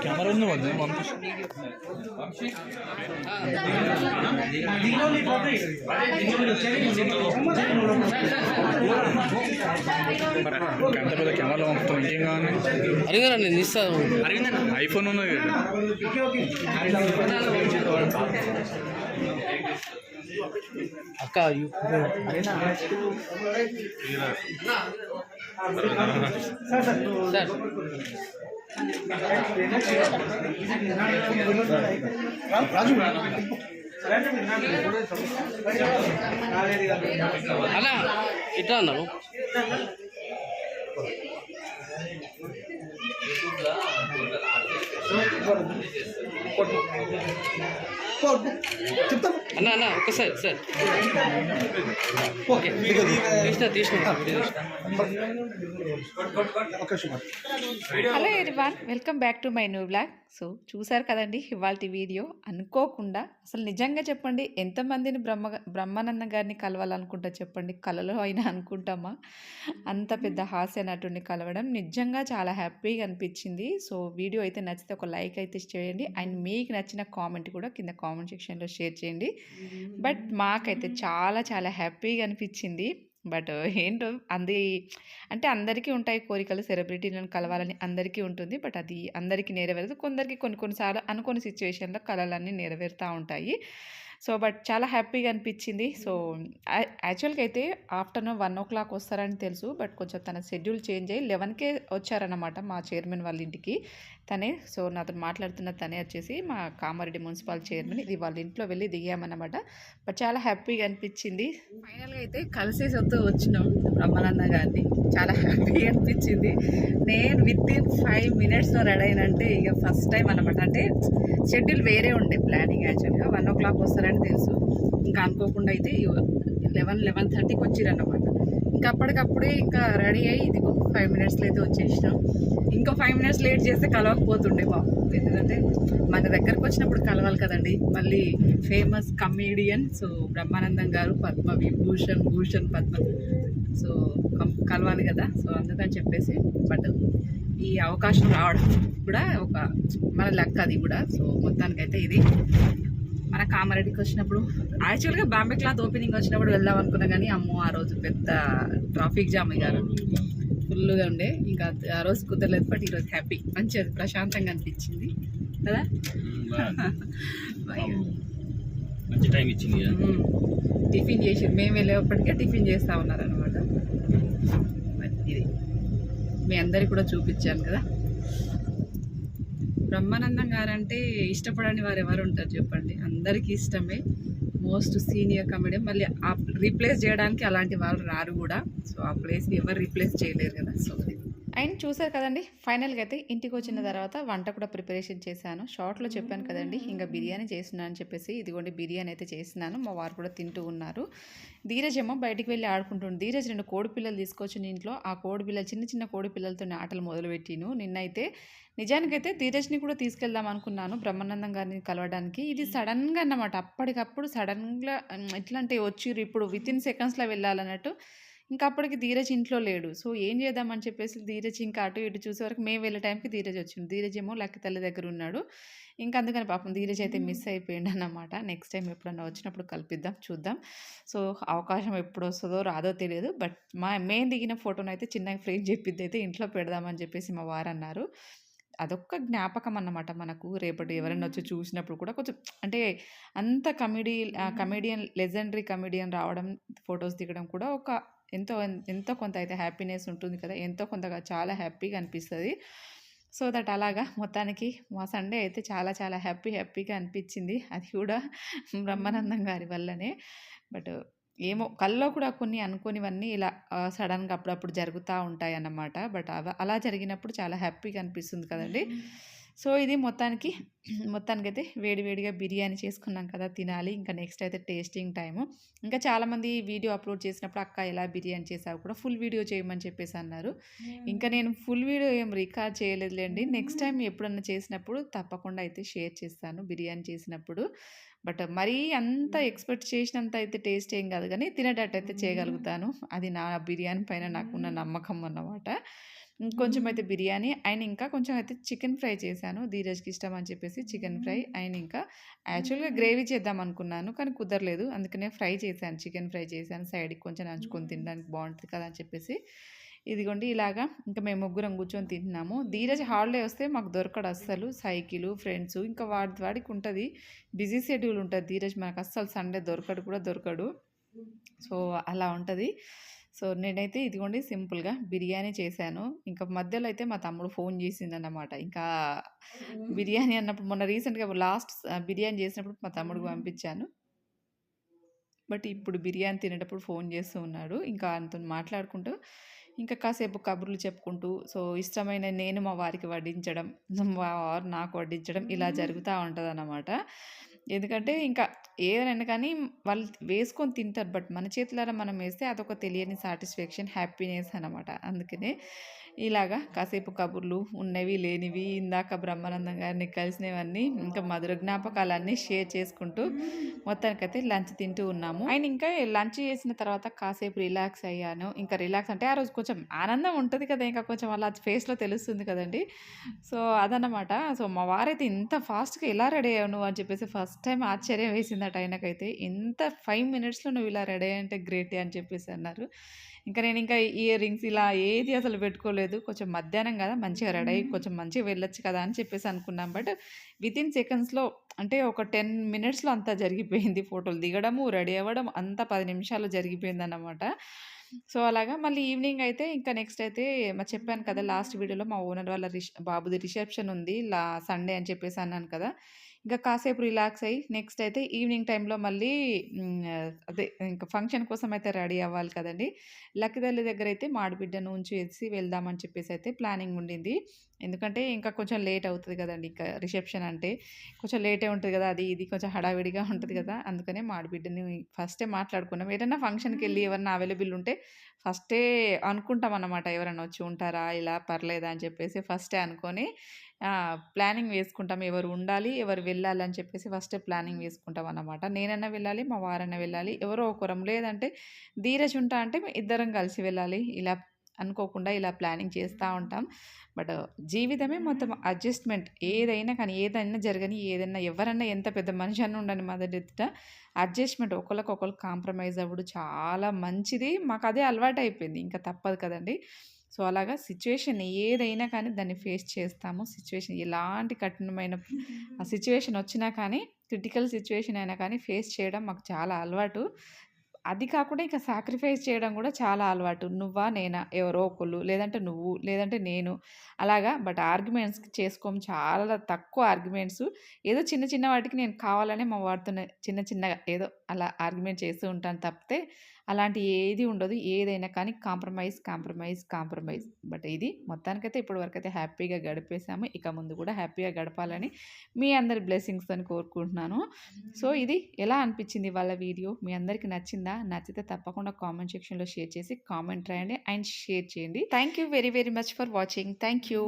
Camera ఉంది వద్దు గంట పెద్ద కెమెరాలో పంపుతాం ఇంకేం కావాలి అడిగారా నేను ఇస్తాను ఐఫోన్ ఉన్నది అక్క రాజు అలా ఇట్లా అన్నాను అన్న అన్న ఒక్కసారి సార్ ఓకే తీసిన hello everyone, welcome back to my new blog. So చూసారు కదండి ఇవాళ వీడియో. అనుకోకుండా అసలు నిజంగా చెప్పండి, ఎంతమందిని బ్రహ్మానందం గారిని కలవాలనుకుంటా చెప్పండి. కలలో అయినా అనుకుంటామా? అంత పెద్ద హాస్య నటుడిని కలవడం నిజంగా చాలా హ్యాపీగా అనిపించింది. సో వీడియో అయితే నచ్చితే ఒక లైక్ అయితే చేయండి, అండ్ మీకు నచ్చిన కామెంట్ కూడా కింద కామెంట్ సెక్షన్లో షేర్ చేయండి. బట్ మాకైతే చాలా చాలా హ్యాపీగా అనిపించింది. బట్ ఏంటో అంటే అందరికీ ఉంటాయి కోరికలు, సెలబ్రిటీలను కలవాలని అందరికీ ఉంటుంది. బట్ అది అందరికీ నెరవేరదు. కొందరికి కొన్నిసార్లు అనుకోని సిచ్యువేషన్లో కళలన్నీ నెరవేరుతూ ఉంటాయి. సో బట్ చాలా హ్యాపీగా అనిపించింది. సో యాక్చువల్గా అయితే ఆఫ్టర్నూన్ 1 o'clock వస్తారని తెలుసు. బట్ కొంచెం తన షెడ్యూల్ చేంజ్ అయ్యి 11కే వచ్చారన్నమాట మా చైర్మన్ వాళ్ళ ఇంటికి తనే. సో నాతో మాట్లాడుతున్న తనే వచ్చేసి మా కామారెడ్డి మున్సిపల్ చైర్మన్. ఇది వాళ్ళ ఇంట్లో వెళ్ళి దిగామన్నమాట. బట్ చాలా హ్యాపీగా అనిపించింది. ఫైనల్గా అయితే కలిసేసి వచ్చినాం బ్రహ్మానంద గారిని. చాలా హ్యాపీగా అనిపించింది. నేను వితిన్ 5 minutesలో రెడీ అయినంటే ఇక ఫస్ట్ టైం అనమాట. అంటే షెడ్యూల్ వేరే ఉండే ప్లానింగ్. యాక్చువల్గా 1 o'clock వస్తారని తెలుసు. ఇంకా అనుకోకుండా అయితే 11-11:30కి వచ్చిరన్నమాట. ఇంకా అప్పటికప్పుడే ఇంకా రెడీ అయ్యి ఇదిగో 5 minutesలో అయితే వచ్చేసినాం. ఇంకో 5 minutes లేట్ చేస్తే కలవకపోతుండే బాబు. ఎందుకంటే మన దగ్గరకు వచ్చినప్పుడు కలవాలి కదండి. మళ్ళీ ఫేమస్ కమీడియన్ సో బ్రహ్మానందం గారు, భూషణ్ పద్మ సో కలవాలి కదా. సో అందుకని చెప్పేసి బట్ ఈ అవకాశం రావడం కూడా ఒక మన లక్ అది కూడా. సో మొత్తానికైతే ఇది మన కామారెడ్డికి వచ్చినప్పుడు యాక్చువల్గా బాంబే క్లాత్ ఓపెనింగ్ వచ్చినప్పుడు వెళ్దాం అనుకున్నా కానీ అమ్మో ఆ రోజు పెద్ద ట్రాఫిక్ జామ్ గారు ఫుల్గా ఉండే. ఇంకా ఆ రోజు కుదరలేదు. బట్ ఈరోజు హ్యాపీ, మంచిది, ప్రశాంతంగా అనిపించింది కదా. మంచి టైం ఇచ్చింది. టిఫిన్ చేసి మేము వెళ్ళేప్పటికే టిఫిన్ చేస్తూ ఉన్నారనమాట. ఇది మీ అందరికి కూడా చూపించాను కదా. బ్రహ్మానందం గారంటే ఇష్టపడని వారు ఎవరు ఉంటారు చెప్పండి. అందరికీ ఇష్టమే. Most senior comedian. మళ్ళీ ఆ రీప్లేస్ చేయడానికి అలాంటి వాళ్ళు రారు కూడా. సో ఆ ప్లేస్ని ఎవరు రీప్లేస్ చేయలేరు కదా. సో అండ్ చూసారు కదండి, ఫైనల్గా అయితే ఇంటికి వచ్చిన తర్వాత వంట కూడా ప్రిపరేషన్ చేశాను. షార్ట్లో చెప్పాను కదండి ఇంకా బిర్యానీ చేస్తున్నాను అని చెప్పేసి. ఇదిగోండి బిర్యానీ అయితే చేస్తున్నాను. మా వారు కూడా తింటూ ఉన్నారు. ధీరజ్ ఏమో బయటికి వెళ్ళి ఆడుకుంటుంది. ధీరజ్ 2 కోడి పిల్లలు తీసుకొచ్చిన ఇంట్లో ఆ కోడి పిల్లలు చిన్న కోడి పిల్లలతో ఆటలు మొదలుపెట్టిను. నిన్నైతే నిజానికైతే ధీరజ్ని కూడా తీసుకెళ్దాం అనుకున్నాను బ్రహ్మానందం గారిని కలవడానికి. ఇది సడన్గా అన్నమాట. అప్పటికప్పుడు సడన్గా ఎట్లా అంటే వచ్చిర్రు ఇప్పుడు వితిన్ సెకండ్స్లో వెళ్ళాలన్నట్టు. ఇంకా అప్పటికి ధీరజ్ ఇంట్లో లేడు. సో ఏం చేద్దామని చెప్పేసి ధీరజ్ ఇంకా అటు ఇటు చూసే వరకు మేము వెళ్ళే టైంకి ధీరజ్ వచ్చిండు. ధీరజ్ ఏమో లక్కీ తల్లి దగ్గర ఉన్నాడు. ఇంకా అందుకని పాపం ధీరజ్ అయితే మిస్ అయిపోయిండు అన్నమాట. నెక్స్ట్ టైం ఎప్పుడన్నా వచ్చినప్పుడు కల్పిద్దాం, చూద్దాం. సో అవకాశం ఎప్పుడు వస్తుందో రాదో తెలియదు. బట్ మేము దిగిన ఫోటోను అయితే చిన్నగా ఫ్రేమ్ చెప్పిద్ది అయితే ఇంట్లో పెడదామని చెప్పేసి మా వారు అన్నారు. అదొక్క జ్ఞాపకం అన్నమాట మనకు. రేపటి ఎవరైనా వచ్చి చూసినప్పుడు కూడా కొంచెం అంటే అంత కమెడియన్ లెజెండరీ కమెడియన్ రావడం, ఫొటోస్ దిగడం కూడా ఒక ఎంతో కొంత అయితే హ్యాపీనెస్ ఉంటుంది కదా. ఎంతో కొంతగా చాలా హ్యాపీగా అనిపిస్తుంది. సో దట్ అలాగా మొత్తానికి మా సండే అయితే చాలా చాలా హ్యాపీగా అనిపించింది. అది కూడా బ్రహ్మానందం గారి వల్లనే. బట్ ఏమో కల్లో కూడా కొన్ని అనుకోనివన్నీ ఇలా సడన్గా అప్పుడప్పుడు జరుగుతూ ఉంటాయి అన్నమాట. బట్ అలా జరిగినప్పుడు చాలా హ్యాపీగా అనిపిస్తుంది కదండి. సో ఇది మొత్తానికైతే వేడివేడిగా బిర్యానీ చేసుకున్నాం కదా, తినాలి. ఇంకా నెక్స్ట్ అయితే టేస్టింగ్ టైము. ఇంకా చాలామంది వీడియో అప్లోడ్ చేసినప్పుడు అక్క ఎలా బిర్యానీ చేసావు కూడా ఫుల్ వీడియో చేయమని చెప్పేసి అన్నారు. ఇంకా నేను ఫుల్ వీడియో ఏం రికార్డ్ చేయలేదులేండి. నెక్స్ట్ టైం ఎప్పుడన్నా చేసినప్పుడు తప్పకుండా అయితే షేర్ చేస్తాను బిర్యానీ చేసినప్పుడు. బట్ మరీ అంత ఎక్స్‌పెక్ట్ చేసినంత అయితే టేస్ట్ ఏం కాదు గానీ, తినేటట్టయితే చేయగలుగుతాను. అది నా బిర్యానీ పైన నాకున్న నమ్మకం అన్నమాట. ఇంకొంచెం అయితే బిర్యానీ అండ్ ఇంకా కొంచెం అయితే చికెన్ ఫ్రై చేశాను. ధీరజ్‌కి ఇష్టం అని చెప్పేసి చికెన్ ఫ్రై అండ్ ఇంకా యాక్చువల్‌గా గ్రేవీ చేద్దాం అనుకున్నాను. కానీ కుదరలేదు. అందుకనే ఫ్రై చేశాను. చికెన్ ఫ్రై చేశాను. సైడ్‌కి కొంచెం నంచుకొని తినడానికి బావుంటది కదా అని చెప్పేసి. ఇదిగోండి ఇలాగా ఇంకా మేము ముగ్గురం కూర్చొని తింటున్నాము. ధీరజ్ హాలిడే వస్తే మాకు దొరకడు అస్సలు. సైకిలు, ఫ్రెండ్స్ ఇంకా వాడికి ఉంటది. బిజీ షెడ్యూల్ ఉంటది. ధీరజ్ మనకు అస్సలు సండే దొరకడు. సో, అలా ఉంటది. సో, నేనైతే ఇదిగోండి సింపుల్‌గా బిర్యానీ చేశాను. ఇంకా మధ్యలో అయితే మా తమ్ముడు ఫోన్ చేసిండనమాట. ఇంకా బిర్యానీ అన్నప్పుడు మొన్న రీసెంట్‌గా బిర్యానీ చేసినప్పుడు మా తమ్ముడికి పంపించాను. బట్ ఇప్పుడు బిర్యానీ తినేటప్పుడు ఫోన్ చేస్తూ ఉన్నాడు. ఇంకా ఆయనతోని మాట్లాడుకుంటూ, ఇంకా కాసేపు కబుర్లు చెప్పుకుంటూ, సో, ఇష్టమైన నేను మా వారికి వడ్డించడం, మా వారు నాకు వడ్డించడం ఇలా జరుగుతా ఉంటదనమాట. ఎందుకంటే ఇంకా ఏదైనా కానీ వాళ్ళు వేసుకొని తింటారు. బట్ మన చేతులారా మనం వేస్తే అదొక తెలియని సాటిస్ఫాక్షన్, హ్యాపీనెస్ అనమాట. అందుకనే ఇలాగా కాసేపు కబుర్లు, ఉన్నవి, లేనివి, ఇందాక బ్రహ్మానందం గారిని కలిసినవన్నీ, ఇంకా మధుర జ్ఞాపకాలన్నీ షేర్ చేసుకుంటూ మొత్తానికైతే లంచ్ తింటూ ఉన్నాము. అండ్ ఇంకా లంచ్ చేసిన తర్వాత కాసేపు రిలాక్స్ అయ్యాను. ఇంకా రిలాక్స్ అంటే ఆ రోజు కొంచెం ఆనందం ఉంటది కదా! ఇంకా కొంచెం అలా ఫేస్‌లో తెలుస్తుంది కదండీ! సో, అదన్నమాట. సో, మా వారైతే ఇంత ఫాస్ట్‌గా ఎలా రెడీ అయ్యావు నువ్వు అని చెప్పేసి ఫస్ట్ టైమ్ ఆశ్చర్యం వేసిందట ఆయనకైతే. ఎంత 5 మినిట్స్‌లో నువ్వు ఇలా రెడీ అయ్యావంటే గ్రేటే అని చెప్పేసి అన్నారు. ఇంకా నేనింకా ఇయర్ రింగ్స్ ఇలా ఏది అసలు పెట్టుకోలేదు. కొంచెం మధ్యాహ్నం కదా! మంచిగా రెడీ అయ్యి కొంచెం మంచిగా వెళ్ళొచ్చు కదా! అని చెప్పేసి అనుకున్నాం. బట్ వితిన్ సెకండ్స్‌లో అంటే ఒక 10 మినిట్స్‌లో అంతా జరిగిపోయింది. ఫోటోలు దిగడము, రెడీ అవ్వడం అంతా 10 నిమిషాల్లో జరిగిపోయిందన్నమాట. సో, అలాగా మళ్ళీ ఈవినింగ్ అయితే ఇంకా నెక్స్ట్ అయితే చెప్పాను కదా! లాస్ట్ వీడియోలో మా ఓనర్ వాళ్ళ బాబుది రిసెప్షన్ ఉంది. సండే అని చెప్పేసి అన్నాను కదా! ఇంకా కాసేపు రిలాక్స్ అయ్యి నెక్స్ట్ అయితే ఈవినింగ్ టైంలో మళ్ళీ అదే ఇంకా ఫంక్షన్ కోసం అయితే రెడీ అవ్వాలి కదండీ! లక్కితల్లి దగ్గరైతే మాడిబిడ్డను ఉంచేసి వెళ్దామని చెప్పేసి అయితే ప్లానింగ్ ఉండింది. ఎందుకంటే ఇంకా కొంచెం లేట్ అవుతది కదండీ! ఇంకా రిసెప్షన్ అంటే కొంచెం లేటే ఉంటది కదా! అది ఇది కొంచెం హడావిడిగా ఉంటది కదా! అందుకనే మాడిబిడ్డని ఫస్టే మాట్లాడుకున్నాం. ఏదైనా ఫంక్షన్‌కెళ్ళి ఎవరన్నా అవైలబుల్ ఉంటే ఫస్టే అనుకుంటామన్నమాట. ఎవరైనా వచ్చి ఉంటారా? ఇలా పర్లేదా? అని చెప్పేసి ఫస్టే అనుకోని ప్లానింగ్ వేసుకుంటాం. ఎవరు ఉండాలి, ఎవరు వెళ్ళాలి అని చెప్పేసి ఫస్టే ప్లానింగ్ వేసుకుంటామన్నమాట. నేనన్నా వెళ్ళాలి, మా వారన్నా వెళ్ళాలి. ఎవరో ఒకరం లేదంటే ధీరజ్ ఉంటా అంటే ఇద్దరం కలిసి వెళ్ళాలి. ఇలా అనుకోకుండా ఇలా ప్లానింగ్ చేస్తా ఉంటాం. బట్ జీవితమే మొత్తం అడ్జస్ట్‌మెంట్. ఏదైనా జరగని, ఏదైనా ఎవరన్నా ఎంత పెద్ద మనిషి అన్నా ఉండని మొదట అడ్జస్ట్‌మెంట్ ఒకళ్ళకొకళ్ళు కాంప్రమైజ్ అవ్వడు చాలా మంచిది. మాకదే అలవాటయిపోయింది. ఇంకా తప్పదు కదండీ! సో, అలాగా సిట్యుయేషన్ ఏదైనా కానీ దాన్ని ఫేస్ చేస్తాము. సిట్యుయేషన్ ఎలాంటి కఠినమైన సిట్యుయేషన్ వచ్చినా కానీ, క్రిటికల్ సిట్యుయేషన్ అయినా కానీ ఫేస్ చేయడం మాకు చాలా అలవాటు. అది కాకుండా ఇక సాక్రిఫైస్ చేయడం గూడా చాలా అలవాటు. నువ్వా? నేనా? ఎవరో ఒకళ్ళు. లేదంటే నువ్వు, లేదంటే నేను. అలాగా బట్ ఆర్గ్యుమెంట్స్ చేసుకోము. చాలా తక్కువ ఆర్గ్యుమెంట్స్. ఏదో చిన్న చిన్న వాటికి నేను కావాలనే మా వాడితోనే చిన్నగా ఏదో అలా ఆర్గ్యుమెంట్ చేస్తూ ఉంటాను తప్పితే, అలాంటి ఏది ఉండదు. ఏదైనా కానీ కాంప్రమైజ్. బట్ ఇది మొత్తానికైతే ఇప్పటి వరకైతే హ్యాపీగా గడిపేసాము. ఇక ముందు కూడా హ్యాపీగా గడపాలని మీ అందరి బ్లెస్సింగ్స్‌తోని కోరుకుంటున్నాను. సో, ఇది ఎలా అనిపించింది ఇవాళ వీడియో? మీ అందరికి నచ్చిందా? నచ్చితే తప్పకుండా కామెంట్ సెక్షన్‌లో షేర్ చేసి కామెంట్ రాయండి అండ్ షేర్ చేయండి. Thank you very much for watching. Thank you.